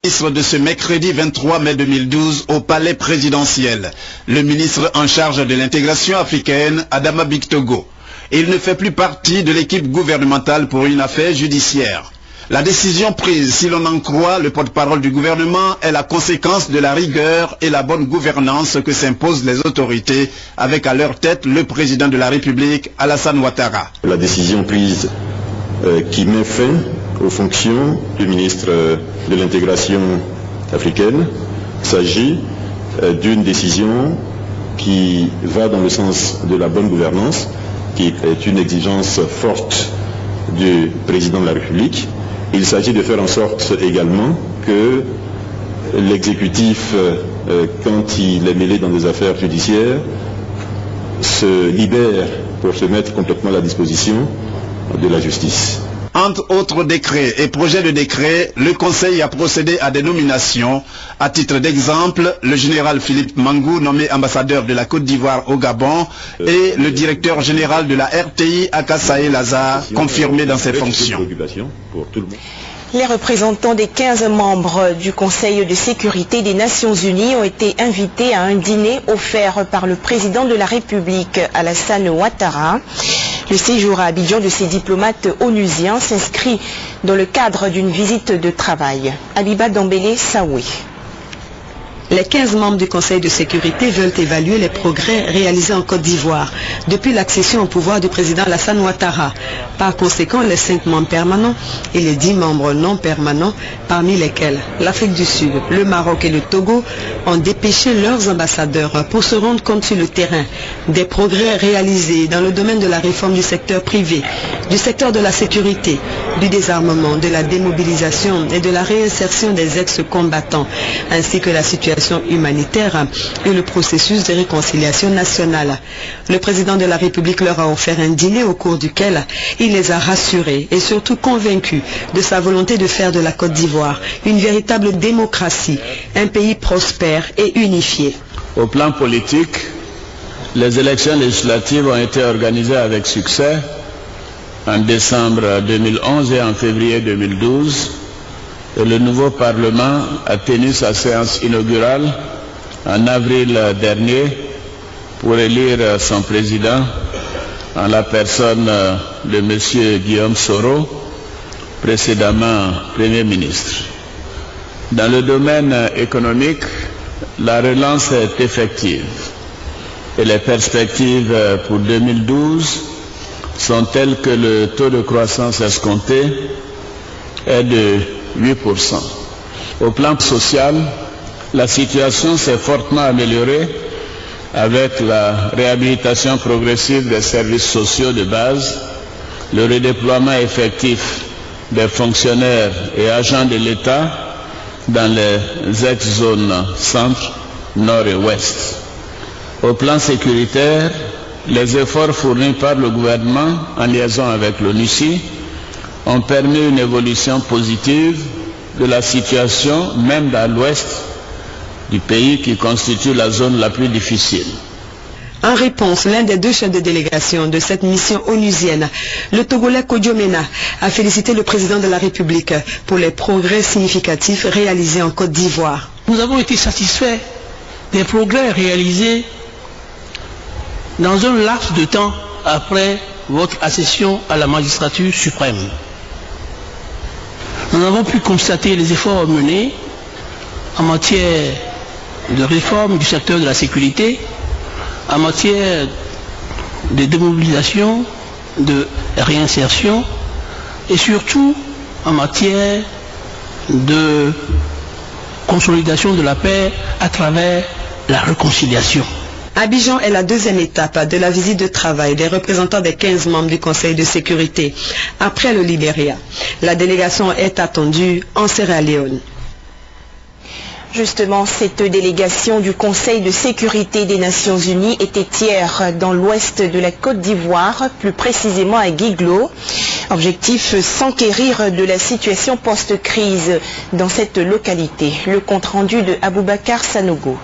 Ministre de ce mercredi 23 mai 2012 au palais présidentiel. Le ministre en charge de l'intégration africaine, Adama Bictogo. Il ne fait plus partie de l'équipe gouvernementale pour une affaire judiciaire. La décision prise, si l'on en croit le porte-parole du gouvernement, est la conséquence de la rigueur et la bonne gouvernance que s'imposent les autorités, avec à leur tête le président de la République, Alassane Ouattara. La décision prise qui met fin aux fonctions du ministre de l'intégration africaine, il s'agit d'une décision qui va dans le sens de la bonne gouvernance, qui est une exigence forte du président de la République. Il s'agit de faire en sorte également que l'exécutif, quand il est mêlé dans des affaires judiciaires, se libère pour se mettre complètement à la disposition de la justice. Entre autres décrets et projets de décret, le Conseil a procédé à des nominations. À titre d'exemple, le général Philippe Mangou, nommé ambassadeur de la Côte d'Ivoire au Gabon, et le directeur général de la RTI, Akasaé Lazare, confirmé dans ses fonctions. Les représentants des 15 membres du Conseil de sécurité des Nations Unies ont été invités à un dîner offert par le président de la République, Alassane Ouattara. Le séjour à Abidjan de ces diplomates onusiens s'inscrit dans le cadre d'une visite de travail. Abiba Dambélé Saoui. Les 15 membres du Conseil de sécurité veulent évaluer les progrès réalisés en Côte d'Ivoire depuis l'accession au pouvoir du président Alassane Ouattara. Par conséquent, les 5 membres permanents et les 10 membres non permanents, parmi lesquels l'Afrique du Sud, le Maroc et le Togo, ont dépêché leurs ambassadeurs pour se rendre compte sur le terrain des progrès réalisés dans le domaine de la réforme du secteur privé, du secteur de la sécurité, du désarmement, de la démobilisation et de la réinsertion des ex-combattants, ainsi que la situation humanitaire et le processus de réconciliation nationale. Le président de la République leur a offert un dîner au cours duquel il les a rassurés et surtout convaincus de sa volonté de faire de la Côte d'Ivoire une véritable démocratie, un pays prospère et unifié. Au plan politique, les élections législatives ont été organisées avec succès en décembre 2011 et en février 2012. Et le nouveau Parlement a tenu sa séance inaugurale en avril dernier pour élire son président en la personne de M. Guillaume Soro, précédemment Premier ministre. Dans le domaine économique, la relance est effective et les perspectives pour 2012 sont telles que le taux de croissance escompté est de 8%. Au plan social, la situation s'est fortement améliorée avec la réhabilitation progressive des services sociaux de base, le redéploiement effectif des fonctionnaires et agents de l'État dans les ex-zones centre, nord et ouest. Au plan sécuritaire, les efforts fournis par le gouvernement en liaison avec l'ONUCI ont permis une évolution positive de la situation, même dans l'ouest du pays qui constitue la zone la plus difficile. En réponse, l'un des 2 chefs de délégation de cette mission onusienne, le Togolais Kodio Mena, a félicité le président de la République pour les progrès significatifs réalisés en Côte d'Ivoire. Nous avons été satisfaits des progrès réalisés dans un laps de temps après votre accession à la magistrature suprême. Nous avons pu constater les efforts menés en matière de réforme du secteur de la sécurité, en matière de démobilisation, de réinsertion et surtout en matière de consolidation de la paix à travers la réconciliation. Abidjan est la 2e étape de la visite de travail des représentants des 15 membres du Conseil de sécurité. Après le Libéria, la délégation est attendue en Sierra Leone. Justement, cette délégation du Conseil de sécurité des Nations Unies était hier dans l'ouest de la Côte d'Ivoire, plus précisément à Guiglo. Objectif, s'enquérir de la situation post-crise dans cette localité. Le compte rendu de Aboubacar Sanogo.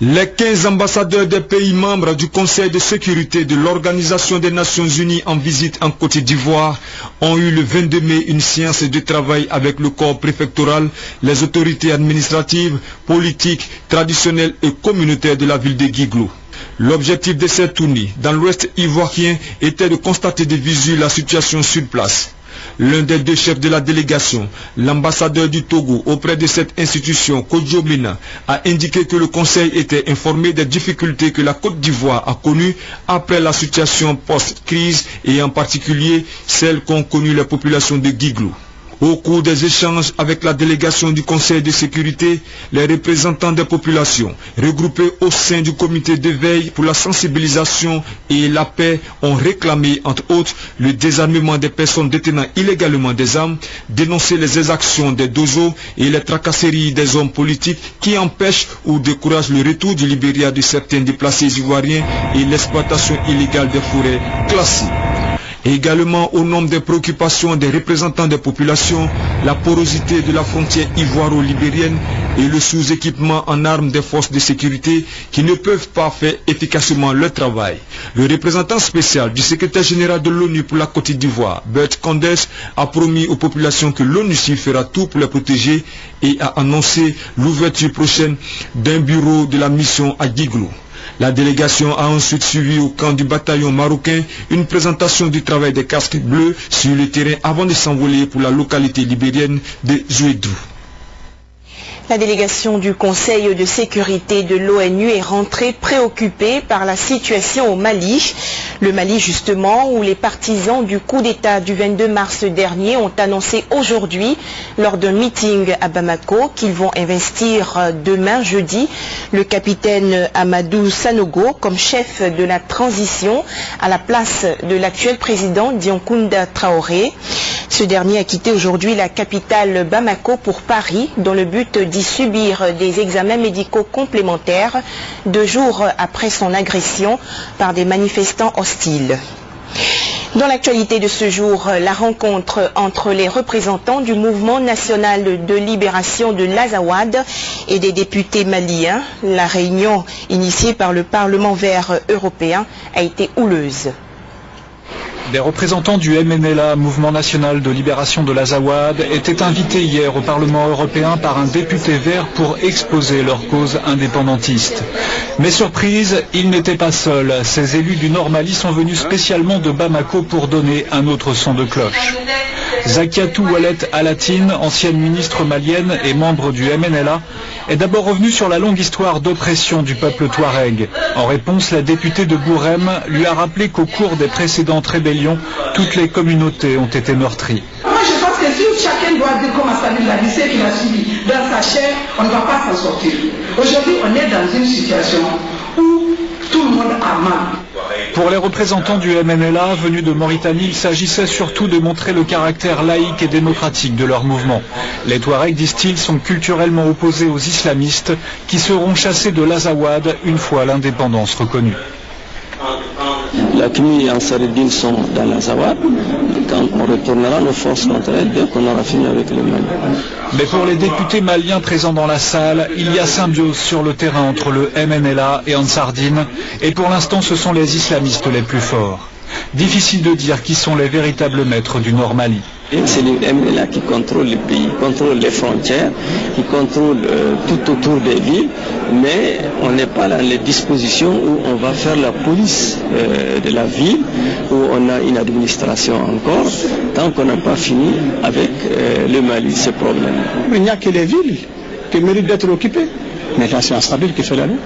Les 15 ambassadeurs des pays membres du Conseil de sécurité de l'Organisation des Nations Unies en visite en Côte d'Ivoire ont eu le 22 mai une séance de travail avec le corps préfectoral, les autorités administratives, politiques, traditionnelles et communautaires de la ville de Guiglou. L'objectif de cette tournée dans l'ouest ivoirien était de constater de visu la situation sur place. L'un des deux chefs de la délégation, l'ambassadeur du Togo auprès de cette institution, Kodjo Mena, a indiqué que le Conseil était informé des difficultés que la Côte d'Ivoire a connues après la situation post-crise et en particulier celles qu'ont connues les populations de Guiglou. Au cours des échanges avec la délégation du Conseil de sécurité, les représentants des populations regroupés au sein du comité de veille pour la sensibilisation et la paix ont réclamé, entre autres, le désarmement des personnes détenant illégalement des armes, dénoncé les exactions des dojos et les tracasseries des hommes politiques qui empêchent ou découragent le retour du Libéria de certains déplacés ivoiriens et l'exploitation illégale des forêts classées. Également au nombre des préoccupations des représentants des populations, la porosité de la frontière ivoiro-libérienne et le sous-équipement en armes des forces de sécurité qui ne peuvent pas faire efficacement leur travail. Le représentant spécial du secrétaire général de l'ONU pour la Côte d'Ivoire, Bert Condes, a promis aux populations que l'ONUCI fera tout pour les protéger et a annoncé l'ouverture prochaine d'un bureau de la mission à Guiglou. La délégation a ensuite suivi au camp du bataillon marocain une présentation du travail des casques bleus sur le terrain avant de s'envoler pour la localité libérienne de Zouédou. La délégation du Conseil de sécurité de l'ONU est rentrée préoccupée par la situation au Mali. Le Mali justement, où les partisans du coup d'État du 22 mars dernier ont annoncé aujourd'hui, lors d'un meeting à Bamako, qu'ils vont investir demain jeudi le capitaine Amadou Sanogo comme chef de la transition à la place de l'actuel président Diankounda Traoré. Ce dernier a quitté aujourd'hui la capitale Bamako pour Paris dans le but d'y subir des examens médicaux complémentaires 2 jours après son agression par des manifestants hostiles. Dans l'actualité de ce jour, la rencontre entre les représentants du mouvement national de libération de l'Azawad et des députés maliens, la réunion initiée par le Parlement vert européen, a été houleuse. Des représentants du MNLA, Mouvement National de Libération de l'Azawad, étaient invités hier au Parlement européen par un député vert pour exposer leur cause indépendantiste. Mais surprise, ils n'étaient pas seuls. Ces élus du Nord Mali sont venus spécialement de Bamako pour donner un autre son de cloche. Zakiatou Ouellet Alatine, ancienne ministre malienne et membre du MNLA, est d'abord revenue sur la longue histoire d'oppression du peuple touareg. En réponse, la députée de Bourem lui a rappelé qu'au cours des précédentes rébellions, toutes les communautés ont été meurtries. Moi je pense que si chacun doit dire comment ça l'a dit, ce qu'il a subi dans sa chair, on ne va pas s'en sortir. Aujourd'hui, on est dans une situation où tout le monde a mal. Pour les représentants du MNLA venus de Mauritanie, il s'agissait surtout de montrer le caractère laïque et démocratique de leur mouvement. Les Touaregs, disent-ils, sont culturellement opposés aux islamistes qui seront chassés de l'Azawad une fois l'indépendance reconnue. La CNUI et Ansaruddin sont dans l'Azawad. Quand on retournera nos forces contre elles, dès qu'on aura fini avec le Mali. Mais pour les députés maliens présents dans la salle, il y a symbiose sur le terrain entre le MNLA et Ansardine, et pour l'instant ce sont les islamistes les plus forts. Difficile de dire qui sont les véritables maîtres du Nord Mali. C'est le MNLA qui contrôle le pays, contrôle les frontières, qui contrôle tout autour des villes, mais on n'est pas dans les dispositions où on va faire la police de la ville, où on a une administration encore, tant qu'on n'a pas fini avec le Mali, ce problème. Il n'y a que les villes qui méritent d'être occupées, mais là c'est instable qui fait la lutte.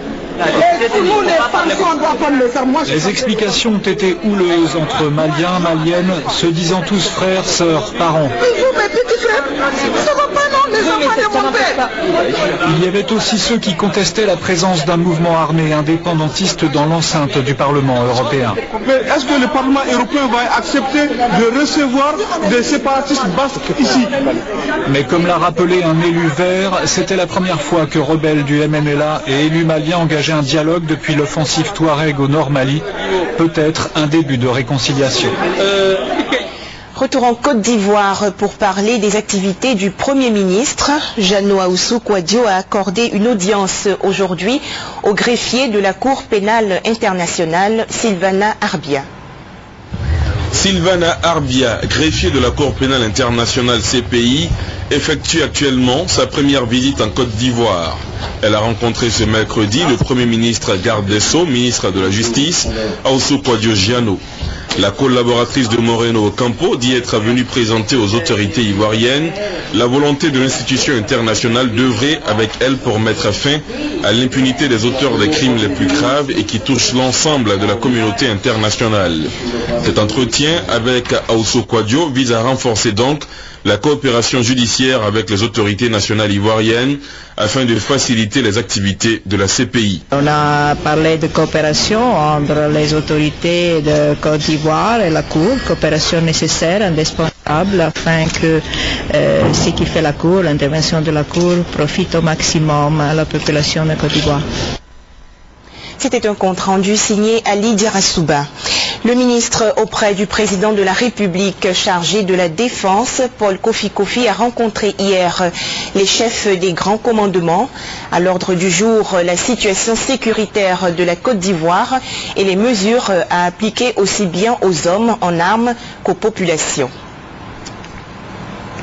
Les explications ont été houleuses entre Maliens, Maliennes, se disant tous frères, sœurs, parents. Il y avait aussi ceux qui contestaient la présence d'un mouvement armé indépendantiste dans l'enceinte du Parlement européen. Est-ce que le Parlement européen va accepter de recevoir des séparatistes basques ici? Mais comme l'a rappelé un élu vert, c'était la première fois que rebelles du MNLA et élus maliens engageaient un dialogue depuis l'offensive Touareg au Nord Mali, peut-être un début de réconciliation. Retour en Côte d'Ivoire pour parler des activités du Premier ministre. Jeannot Ahoussou-Kouadio a accordé une audience aujourd'hui au greffier de la Cour pénale internationale, Sylvana Arbia. Sylvana Arbia, greffier de la Cour pénale internationale CPI, effectue actuellement sa première visite en Côte d'Ivoire. Elle a rencontré ce mercredi le Premier ministre garde des Sceaux, ministre de la Justice, Ahoussou-Kouadio Jeannot. La collaboratrice de Moreno Ocampo dit être venue présenter aux autorités ivoiriennes la volonté de l'institution internationale d'œuvrer avec elle pour mettre fin à l'impunité des auteurs des crimes les plus graves et qui touchent l'ensemble de la communauté internationale. Cet entretien avec Ahoussou-Kouadio vise à renforcer donc la coopération judiciaire avec les autorités nationales ivoiriennes afin de faciliter les activités de la CPI. On a parlé de coopération entre les autorités de Côte d'Ivoire et la Cour, coopération nécessaire, indispensable, afin que ce qui fait la Cour, l'intervention de la Cour, profite au maximum à la population de Côte d'Ivoire. C'était un compte rendu signé Ali Dirassouba. Le ministre auprès du président de la République chargé de la Défense, Paul Kofi, a rencontré hier les chefs des grands commandements. À l'ordre du jour, la situation sécuritaire de la Côte d'Ivoire et les mesures à appliquer aussi bien aux hommes en armes qu'aux populations.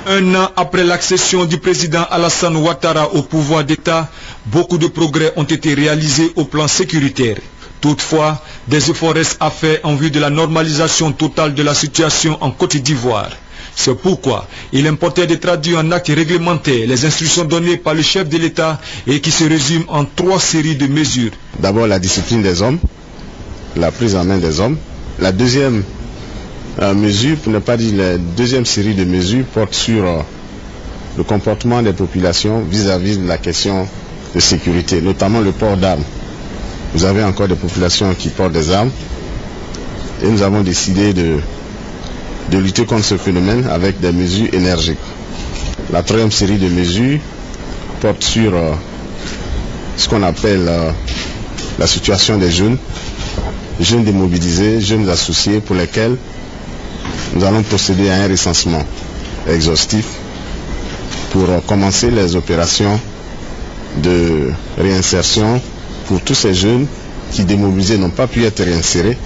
Un an après l'accession du président Alassane Ouattara au pouvoir d'État, beaucoup de progrès ont été réalisés au plan sécuritaire. Toutefois, des efforts restent à faire en vue de la normalisation totale de la situation en Côte d'Ivoire. C'est pourquoi il importait de traduire en actes réglementaires les instructions données par le chef de l'État et qui se résument en 3 séries de mesures. D'abord la discipline des hommes, la prise en main des hommes. La deuxième mesure, pour ne pas dire la deuxième série de mesures, porte sur le comportement des populations vis-à-vis de la question de sécurité, notamment le port d'armes. Vous avez encore des populations qui portent des armes et nous avons décidé de lutter contre ce phénomène avec des mesures énergiques. La 3e série de mesures porte sur ce qu'on appelle la situation des jeunes démobilisés, jeunes associés pour lesquels nous allons procéder à un recensement exhaustif pour commencer les opérations de réinsertion pour tous ces jeunes qui démobilisés n'ont pas pu être réinsérés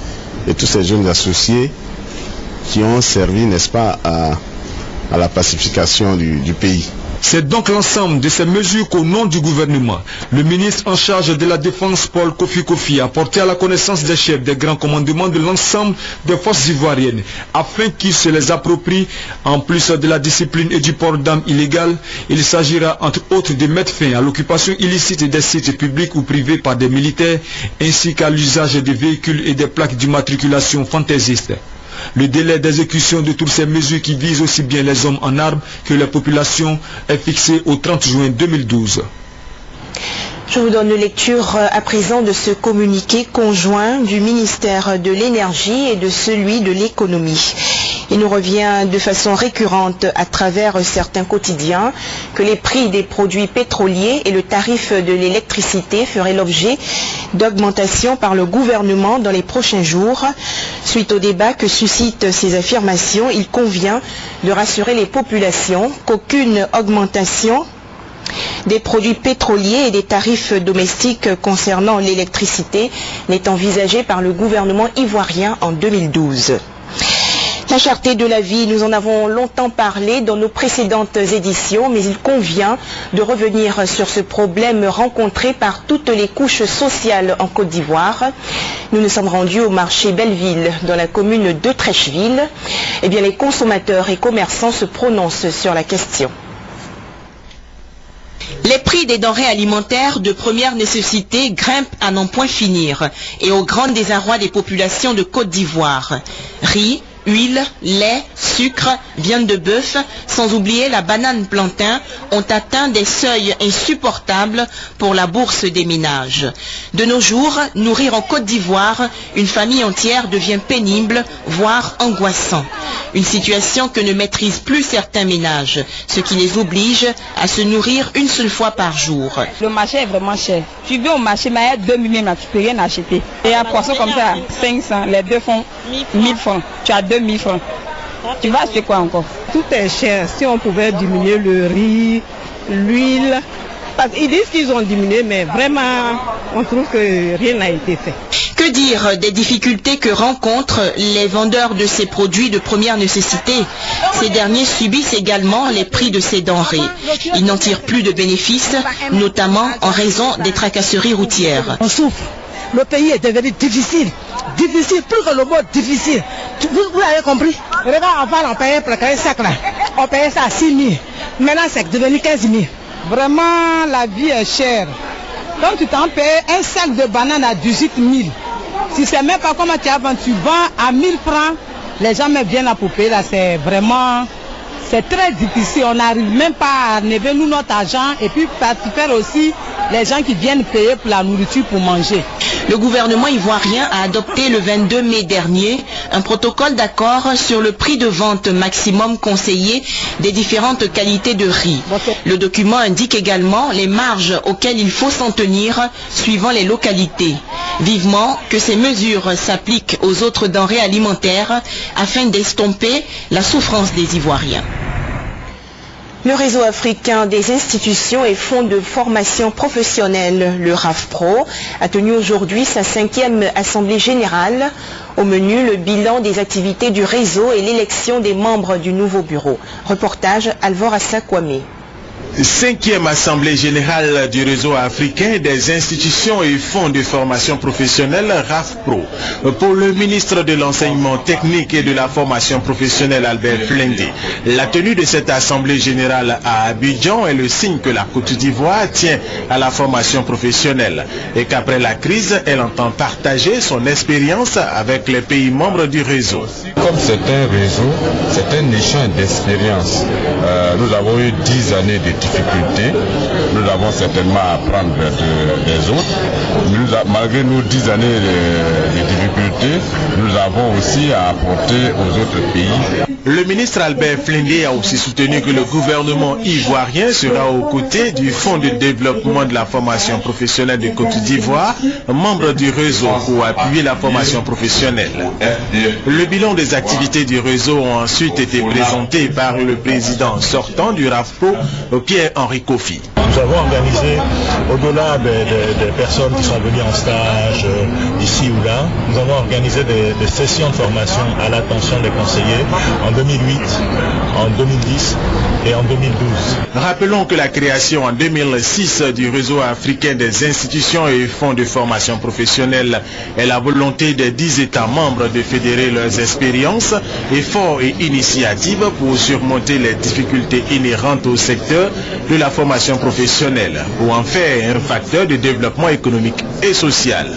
et tous ces jeunes associés qui ont servi, n'est-ce pas, à la pacification du pays. C'est donc l'ensemble de ces mesures qu'au nom du gouvernement, le ministre en charge de la Défense, Paul Kofi, a porté à la connaissance des chefs des grands commandements de l'ensemble des forces ivoiriennes, afin qu'ils se les approprient. En plus de la discipline et du port d'armes illégal, il s'agira entre autres de mettre fin à l'occupation illicite des sites publics ou privés par des militaires, ainsi qu'à l'usage des véhicules et des plaques d'immatriculation fantaisistes. Le délai d'exécution de toutes ces mesures qui visent aussi bien les hommes en armes que la population est fixé au 30 juin 2012. Je vous donne lecture à présent de ce communiqué conjoint du ministère de l'Énergie et de celui de l'Économie. Il nous revient de façon récurrente à travers certains quotidiens que les prix des produits pétroliers et le tarif de l'électricité feraient l'objet d'augmentation par le gouvernement dans les prochains jours. Suite au débat que suscitent ces affirmations, il convient de rassurer les populations qu'aucune augmentation des produits pétroliers et des tarifs domestiques concernant l'électricité n'est envisagée par le gouvernement ivoirien en 2012. La cherté de la vie, nous en avons longtemps parlé dans nos précédentes éditions, mais il convient de revenir sur ce problème rencontré par toutes les couches sociales en Côte d'Ivoire. Nous nous sommes rendus au marché Belleville, dans la commune de Trècheville. Eh bien, les consommateurs et commerçants se prononcent sur la question. Les prix des denrées alimentaires de première nécessité grimpent à n'en point finir et au grand désarroi des populations de Côte d'Ivoire. Riz, huile, lait, sucre, viande de bœuf, sans oublier la banane plantain, ont atteint des seuils insupportables pour la bourse des ménages. De nos jours, nourrir en Côte d'Ivoire une famille entière devient pénible, voire angoissant. Une situation que ne maîtrisent plus certains ménages, ce qui les oblige à se nourrir une seule fois par jour. Le marché est vraiment cher. Tu viens au marché, mais il y a 2000 même là, tu peux rien acheter. Et un poisson comme ça, 500, les deux font 1000 francs. Tu as 2000 francs. Tu vas acheter quoi encore? Tout est cher. Si on pouvait diminuer le riz, l'huile. Ils disent qu'ils ont diminué, mais vraiment, on trouve que rien n'a été fait. Que dire des difficultés que rencontrent les vendeurs de ces produits de première nécessité? Ces derniers subissent également les prix de ces denrées. Ils n'en tirent plus de bénéfices, notamment en raison des tracasseries routières. On souffre. Le pays est devenu difficile. Difficile, plus que le mot difficile. Vous avez compris? Regarde, avant, on payait pour un sac là. On payait ça à 6 000. Maintenant, c'est devenu 15 000. Vraiment, la vie est chère. Donc, tu t'en payes un sac de bananes à 18 000. Si c'est même pas comment tu as vendu, tu vends à 1000 francs. Les gens me viennent à poupée, là, c'est vraiment... C'est très difficile, on n'arrive même pas à enlever nous notre argent et puis faire aussi les gens qui viennent payer pour la nourriture pour manger. Le gouvernement ivoirien a adopté le 22 mai dernier un protocole d'accord sur le prix de vente maximum conseillé des différentes qualités de riz. Le document indique également les marges auxquelles il faut s'en tenir suivant les localités. Vivement que ces mesures s'appliquent aux autres denrées alimentaires afin d'estomper la souffrance des Ivoiriens. Le réseau africain des institutions et fonds de formation professionnelle, le RAFPRO, a tenu aujourd'hui sa 5e assemblée générale. Au menu, le bilan des activités du réseau et l'élection des membres du nouveau bureau. Reportage Alvor Assakwame. 5e assemblée générale du réseau africain des institutions et fonds de formation professionnelle RAFPRO. Pour le ministre de l'enseignement technique et de la formation professionnelle Albert Flende, la tenue de cette assemblée générale à Abidjan est le signe que la Côte d'Ivoire tient à la formation professionnelle et qu'après la crise, elle entend partager son expérience avec les pays membres du réseau. Comme c'est un réseau, c'est un échange d'expérience. Nous avons eu 10 années de difficultés, nous avons certainement à apprendre des autres. Malgré nos 10 années de difficultés, nous avons aussi à apporter aux autres pays. Le ministre Albert Flende a aussi soutenu que le gouvernement ivoirien sera aux côtés du Fonds de développement de la formation professionnelle de Côte d'Ivoire, membre du réseau, pour appuyer la formation professionnelle. Le bilan des activités du réseau ont ensuite été présenté par le président sortant du RAFPRO, Pierre-Henri Kofi. Nous avons organisé, au-delà des personnes qui sont venues en stage ici ou là, nous avons organisé des sessions de formation à l'attention des conseillers en 2008, en 2010 et en 2012. Rappelons que la création en 2006 du réseau africain des institutions et fonds de formation professionnelle est la volonté des 10 États membres de fédérer leurs expériences, efforts et initiatives pour surmonter les difficultés inhérentes au secteur de la formation professionnelle pour en faire un facteur de développement économique et social.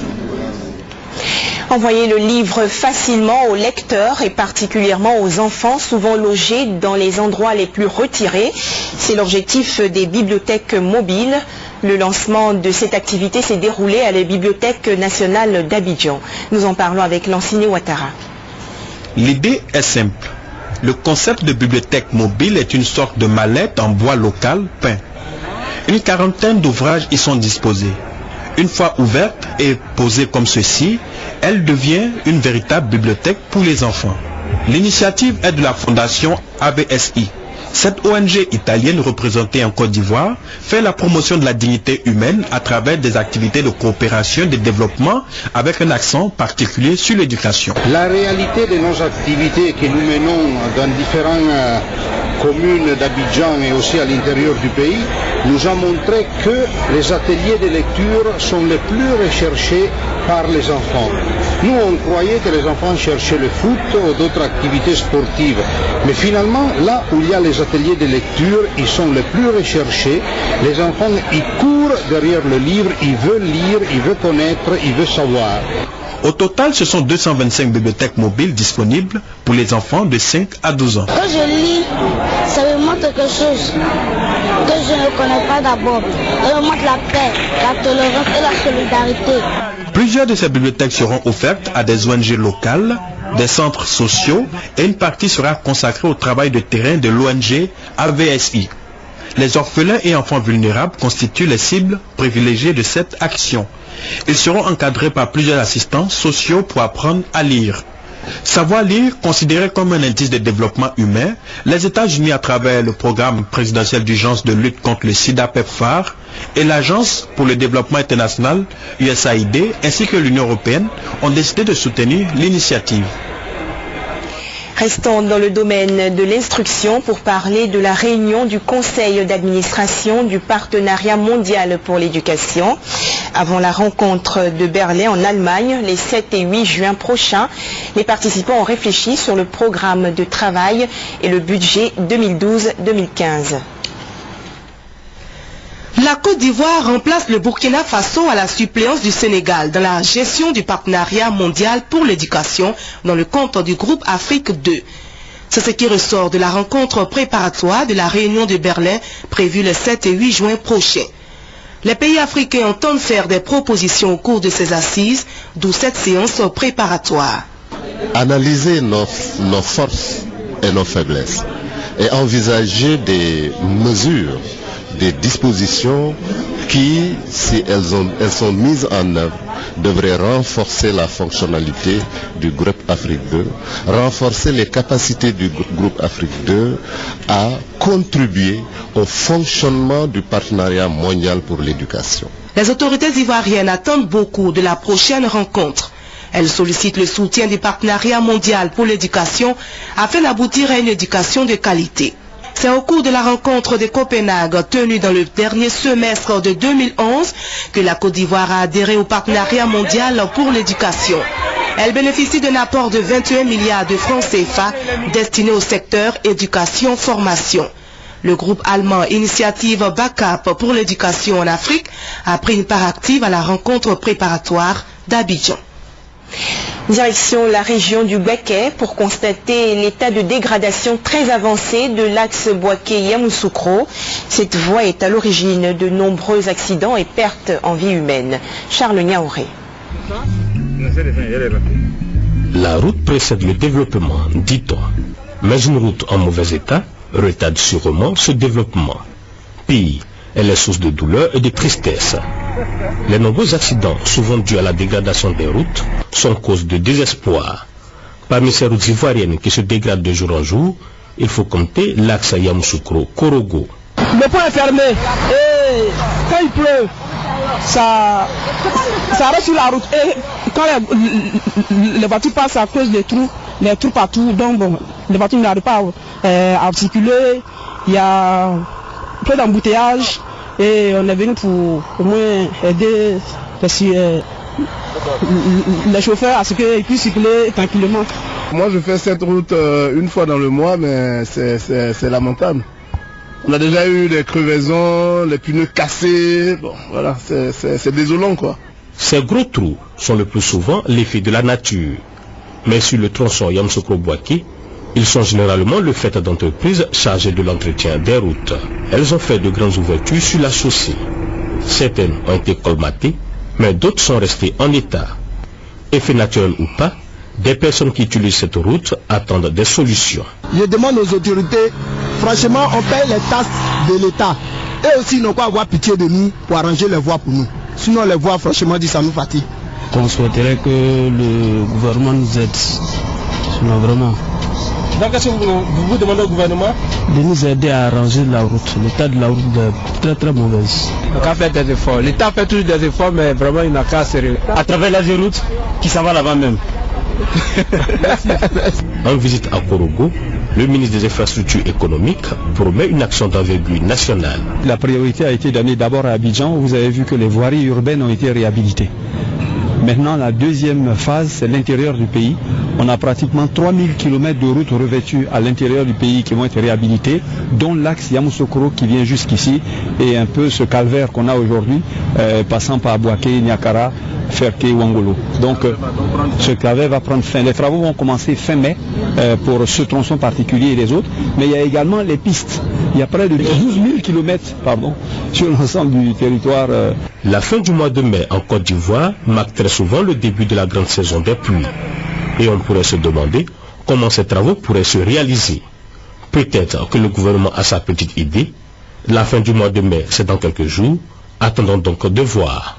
Envoyer le livre facilement aux lecteurs et particulièrement aux enfants souvent logés dans les endroits les plus retirés, c'est l'objectif des bibliothèques mobiles. Le lancement de cette activité s'est déroulé à la Bibliothèque nationale d'Abidjan. Nous en parlons avec Lansine Ouattara. L'idée est simple. Le concept de bibliothèque mobile est une sorte de mallette en bois local peint. Une quarantaine d'ouvrages y sont disposés. Une fois ouverte et posée comme ceci, elle devient une véritable bibliothèque pour les enfants. L'initiative est de la fondation AVSI. Cette ONG italienne représentée en Côte d'Ivoire fait la promotion de la dignité humaine à travers des activités de coopération et de développement avec un accent particulier sur l'éducation. La réalité de nos activités que nous menons dans différentes communes d'Abidjan et aussi à l'intérieur du pays nous a montré que les ateliers de lecture sont les plus recherchés par les enfants. Nous, on croyait que les enfants cherchaient le foot ou d'autres activités sportives. Mais finalement, là où il y a les ateliers de lecture, ils sont les plus recherchés. Les enfants, ils courent derrière le livre, ils veulent lire, ils veulent connaître, ils veulent savoir. Au total, ce sont 225 bibliothèques mobiles disponibles pour les enfants de 5 à 12 ans. Quand je lis, ça me montre quelque chose que je ne connais pas d'abord. Ça me montre la paix, la tolérance et la solidarité. Plusieurs de ces bibliothèques seront offertes à des ONG locales, des centres sociaux et une partie sera consacrée au travail de terrain de l'ONG AVSI. Les orphelins et enfants vulnérables constituent les cibles privilégiées de cette action. Ils seront encadrés par plusieurs assistants sociaux pour apprendre à lire. Savoir lire, considéré comme un indice de développement humain, les États-Unis, à travers le programme présidentiel d'urgence de lutte contre le sida PEPFAR et l'Agence pour le développement international, USAID, ainsi que l'Union européenne, ont décidé de soutenir l'initiative. Restons dans le domaine de l'instruction pour parler de la réunion du Conseil d'administration du Partenariat mondial pour l'éducation. Avant la rencontre de Berlin en Allemagne, les 7 et 8 juin prochains, les participants ont réfléchi sur le programme de travail et le budget 2012-2015. La Côte d'Ivoire remplace le Burkina Faso à la suppléance du Sénégal dans la gestion du partenariat mondial pour l'éducation dans le cadre du groupe Afrique 2. C'est ce qui ressort de la rencontre préparatoire de la réunion de Berlin prévue le 7 et 8 juin prochain. Les pays africains entendent faire des propositions au cours de ces assises, d'où cette séance préparatoire. Analyser nos forces et nos faiblesses et envisager des mesures, des dispositions qui, si elles sont mises en œuvre, devraient renforcer la fonctionnalité du groupe Afrique 2, renforcer les capacités du groupe Afrique 2 à contribuer au fonctionnement du partenariat mondial pour l'éducation. Les autorités ivoiriennes attendent beaucoup de la prochaine rencontre. Elles sollicitent le soutien du partenariat mondial pour l'éducation afin d'aboutir à une éducation de qualité. C'est au cours de la rencontre de Copenhague tenue dans le dernier semestre de 2011 que la Côte d'Ivoire a adhéré au partenariat mondial pour l'éducation. Elle bénéficie d'un apport de 21 milliards de francs CFA destiné au secteur éducation-formation. Le groupe allemand Initiative Backup pour l'éducation en Afrique a pris une part active à la rencontre préparatoire d'Abidjan. Direction la région du Bouaké pour constater l'état de dégradation très avancé de l'axe Bouaké-Yamoussoukro. Cette voie est à l'origine de nombreux accidents et pertes en vie humaine. Charles Niaouré. La route précède le développement, dit-on. Mais une route en mauvais état retarde sûrement ce développement. Pire, elle est source de douleur et de tristesse. Les nombreux accidents, souvent dus à la dégradation des routes, sont cause de désespoir. Parmi ces routes ivoiriennes qui se dégradent de jour en jour, il faut compter l'axe Yamoussoukro-Korogo. Le pont est fermé et quand il pleut, ça reste sur la route. Et quand les voitures passent à cause des trous partout, donc bon, les voitures n'arrivent pas à circuler, il y a peu d'embouteillage. Et on est venu pour au moins aider les chauffeurs à ce qu'ils puissent circuler tranquillement. Moi je fais cette route une fois dans le mois, mais c'est lamentable. On a déjà eu des crevaisons, les pneus cassés, bon voilà, c'est désolant quoi. Ces gros trous sont le plus souvent l'effet de la nature. Mais sur le tronçon Yamoussoukro-Bouaké, ils sont généralement le fait d'entreprises chargées de l'entretien des routes. Elles ont fait de grandes ouvertures sur la chaussée. Certaines ont été colmatées, mais d'autres sont restées en état. Effet naturel ou pas, des personnes qui utilisent cette route attendent des solutions. Je demande aux autorités, franchement, on paye les taxes de l'État. Et aussi, ils n'ont pas avoir pitié de nous pour arranger les voies pour nous. Sinon, les voies, franchement, ça nous fatigue. On souhaiterait que le gouvernement nous aide. Sinon, vraiment. Donc, est-ce que vous demandez au gouvernement de nous aider à arranger la route. L'état de la route est très très mauvaise. On a fait des efforts. L'État fait toujours des efforts, mais vraiment il n'a qu'à sérieux. À travers la route qui s'en va là-bas même. En visite à Korogo, le ministre des Infrastructures économiques promet une action d'envergure nationale. La priorité a été donnée d'abord à Abidjan, où vous avez vu que les voiries urbaines ont été réhabilitées. Maintenant, la deuxième phase, c'est l'intérieur du pays. On a pratiquement 3000 km de routes revêtues à l'intérieur du pays qui vont être réhabilitées, dont l'axe Yamoussoukro qui vient jusqu'ici, et un peu ce calvaire qu'on a aujourd'hui, passant par Bouaké, Niakara, Ferké, Wangolo. Donc, ce calvaire va prendre fin. Les travaux vont commencer fin mai pour ce tronçon particulier et les autres, mais il y a également les pistes. Il y a près de 12 000 km sur l'ensemble du territoire. La fin du mois de mai en Côte d'Ivoire marque très souvent le début de la grande saison des pluies. Et on pourrait se demander comment ces travaux pourraient se réaliser. Peut-être que le gouvernement a sa petite idée. La fin du mois de mai, c'est dans quelques jours. Attendons donc de voir.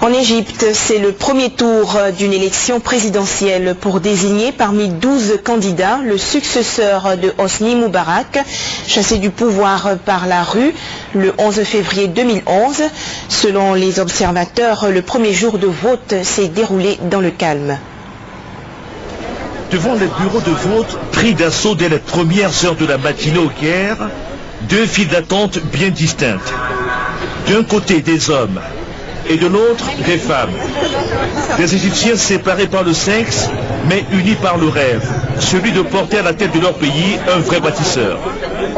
En Égypte, c'est le premier tour d'une élection présidentielle pour désigner parmi 12 candidats le successeur de Hosni Moubarak, chassé du pouvoir par la rue le 11 février 2011. Selon les observateurs, le premier jour de vote s'est déroulé dans le calme. Devant les bureaux de vote pris d'assaut dès les premières heures de la matinée au Caire, deux files d'attente bien distinctes. D'un côté des hommes et de l'autre des femmes. Des Égyptiens séparés par le sexe, mais unis par le rêve, celui de porter à la tête de leur pays un vrai bâtisseur.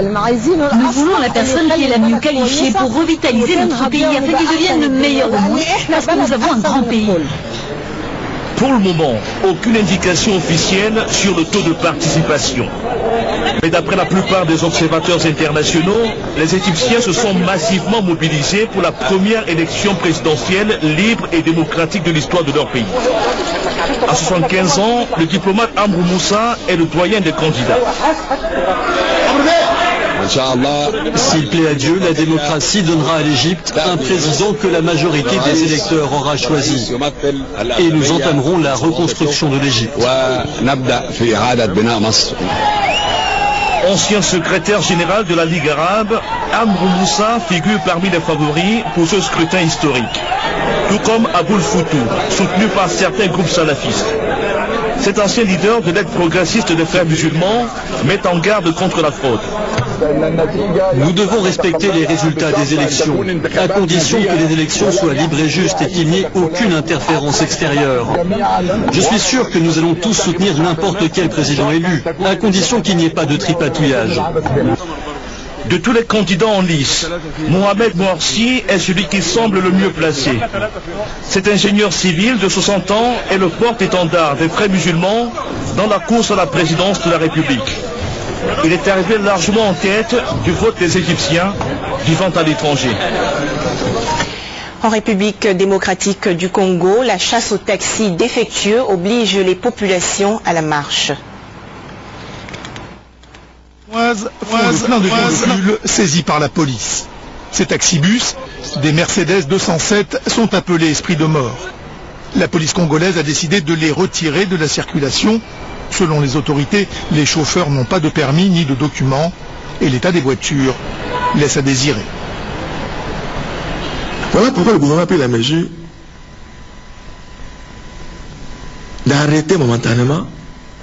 Nous voulons la personne qui est la mieux qualifiée pour revitaliser notre pays afin qu'il devienne le meilleur au monde, parce que nous avons un grand pays. Pour le moment, aucune indication officielle sur le taux de participation. Mais d'après la plupart des observateurs internationaux, les Égyptiens se sont massivement mobilisés pour la première élection présidentielle libre et démocratique de l'histoire de leur pays. À 75 ans, le diplomate Amrou Moussa est le doyen des candidats. S'il plaît à Dieu, la démocratie donnera à l'Égypte un président que la majorité des électeurs aura choisi. Et nous entamerons la reconstruction de l'Égypte. Ancien secrétaire général de la Ligue arabe, Amrou Moussa figure parmi les favoris pour ce scrutin historique. Tout comme Aboul Foutou, soutenu par certains groupes salafistes. Cet ancien leader de l'aide progressiste des frères musulmans met en garde contre la fraude. Nous devons respecter les résultats des élections, à condition que les élections soient libres et justes et qu'il n'y ait aucune interférence extérieure. Je suis sûr que nous allons tous soutenir n'importe quel président élu, à condition qu'il n'y ait pas de tripatouillage. De tous les candidats en lice, Mohamed Morsi est celui qui semble le mieux placé. Cet ingénieur civil de 60 ans est le porte-étendard des frères musulmans dans la course à la présidence de la République. Il est arrivé largement en tête du vote des Égyptiens vivant à l'étranger. En République démocratique du Congo, la chasse aux taxis défectueux oblige les populations à la marche. Plein de véhicules saisis par la police. Ces taxibus, des Mercedes 207, sont appelés esprits de mort. La police congolaise a décidé de les retirer de la circulation. Selon les autorités, les chauffeurs n'ont pas de permis ni de documents et l'état des voitures laisse à désirer. Voilà pourquoi le gouvernement a pris la mesure d'arrêter momentanément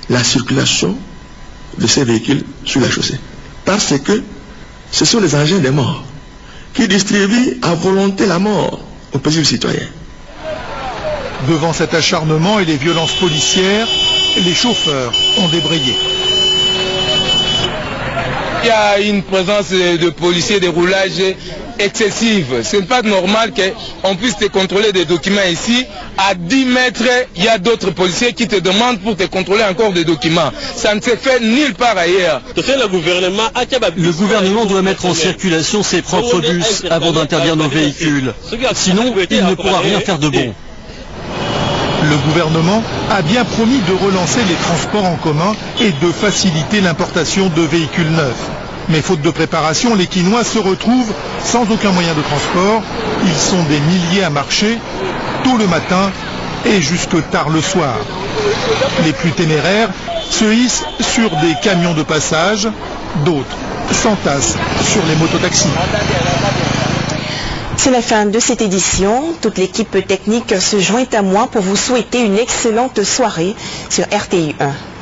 la circulation de ces véhicules sur la chaussée. Parce que ce sont les engins des morts qui distribuent à volonté la mort aux paisibles citoyens. Devant cet acharnement et les violences policières, les chauffeurs ont débrayé. Il y a une présence de policiers de roulage excessive. Ce n'est pas normal qu'on puisse te contrôler des documents ici. À 10 mètres, il y a d'autres policiers qui te demandent pour te contrôler encore des documents. Ça ne se fait nulle part ailleurs. Le gouvernement doit mettre en circulation ses propres bus avant d'interdire nos véhicules. Sinon, il ne pourra rien faire de bon. Le gouvernement a bien promis de relancer les transports en commun et de faciliter l'importation de véhicules neufs. Mais faute de préparation, les Quinois se retrouvent sans aucun moyen de transport. Ils sont des milliers à marcher tôt le matin et jusque tard le soir. Les plus téméraires se hissent sur des camions de passage, d'autres s'entassent sur les mototaxis. C'est la fin de cette édition. Toute l'équipe technique se joint à moi pour vous souhaiter une excellente soirée sur RTI 1.